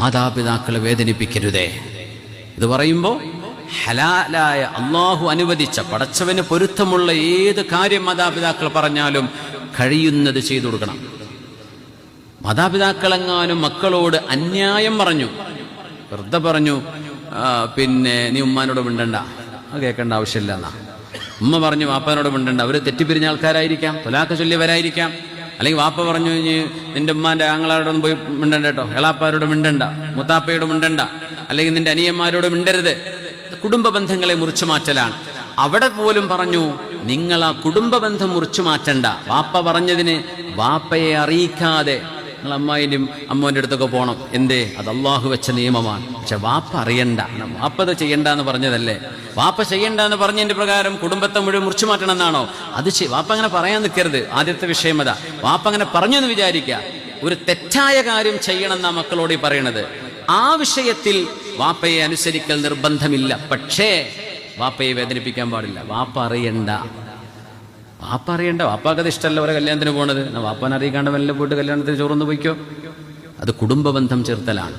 മാതാപിതാക്കളെ വേദനിപ്പിക്കരുതേ. ഇത് പറയുമ്പോൾ ഹലാലായ അള്ളാഹു അനുവദിച്ച പടച്ചവന് പൊരുത്തമുള്ള ഏത് കാര്യം മാതാപിതാക്കൾ പറഞ്ഞാലും കഴിയുന്നത് ചെയ്തു കൊടുക്കണം. മാതാപിതാക്കളെങ്ങാനും മക്കളോട് അന്യായം പറഞ്ഞു, വെറുതെ പറഞ്ഞു, പിന്നെ നീ ഉമ്മാനോട് മിണ്ടണ്ട, അത് കേൾക്കേണ്ട ആവശ്യമില്ല എന്നാ. ഉമ്മ പറഞ്ഞു വാപ്പാനോട് മിണ്ടണ്ട, അവർ തെറ്റിപ്പിരിഞ്ഞ ആൾക്കാരായിരിക്കാം, തൊലാക്ക് ചൊല്ലിയവരായിരിക്കാം. അല്ലെങ്കിൽ വാപ്പ പറഞ്ഞു നിന്റെ ഉമ്മാന്റെ ആങ്ങളാരോടൊന്നും പോയി മിണ്ടണ്ട കേട്ടോ, എളാപ്പാരോട് മിണ്ടണ്ട, മുത്താപ്പയോട് മിണ്ടണ്ട, അല്ലെങ്കിൽ നിന്റെ അനിയന്മാരോട് മിണ്ടരുത്. കുടുംബ ബന്ധങ്ങളെ മുറിച്ചു മാറ്റലാണ്. അവിടെ പോലും പറഞ്ഞു നിങ്ങൾ ആ കുടുംബ ബന്ധം മുറിച്ചു മാറ്റണ്ട. വാപ്പ പറഞ്ഞതിന് വാപ്പയെ അറിയിക്കാതെ നിങ്ങൾ അമ്മായിൻ്റെയും അമ്മോൻ്റെ അടുത്തൊക്കെ പോകണം. എന്തേ? അത് അള്ളാഹു വെച്ച നിയമമാണ്. പക്ഷെ വാപ്പ അറിയണ്ട. വാപ്പത് ചെയ്യണ്ട എന്ന് പറഞ്ഞതല്ലേ? വാപ്പ ചെയ്യണ്ട എന്ന് പറഞ്ഞതിന്റെ പ്രകാരം കുടുംബത്തെ മുഴുവൻ മുറിച്ചു മാറ്റണം എന്നാണോ? അത് വാപ്പ അങ്ങനെ പറയാൻ നിൽക്കരുത്. ആദ്യത്തെ വിഷയം അതാ. വാപ്പ അങ്ങനെ പറഞ്ഞു എന്ന് വിചാരിക്കുക. ഒരു തെറ്റായ കാര്യം ചെയ്യണം എന്നാ മക്കളോട് പറയണത്. ആ വിഷയത്തിൽ വാപ്പയെ അനുസരിക്കൽ നിർബന്ധമില്ല. പക്ഷേ വാപ്പയെ വേദനിപ്പിക്കാൻ പാടില്ല. വാപ്പ അറിയണ്ട. വാപ്പാക്കത് ഇഷ്ടമല്ല അവരെ കല്യാണത്തിന് പോണത്. വാപ്പാൻ അറിയിക്കാണ്ട് വല്ല പോയിട്ട് കല്യാണത്തിന് ചോറൊന്ന് പോയിക്കോ. അത് കുടുംബ ബന്ധം ചേർത്തലാണ്.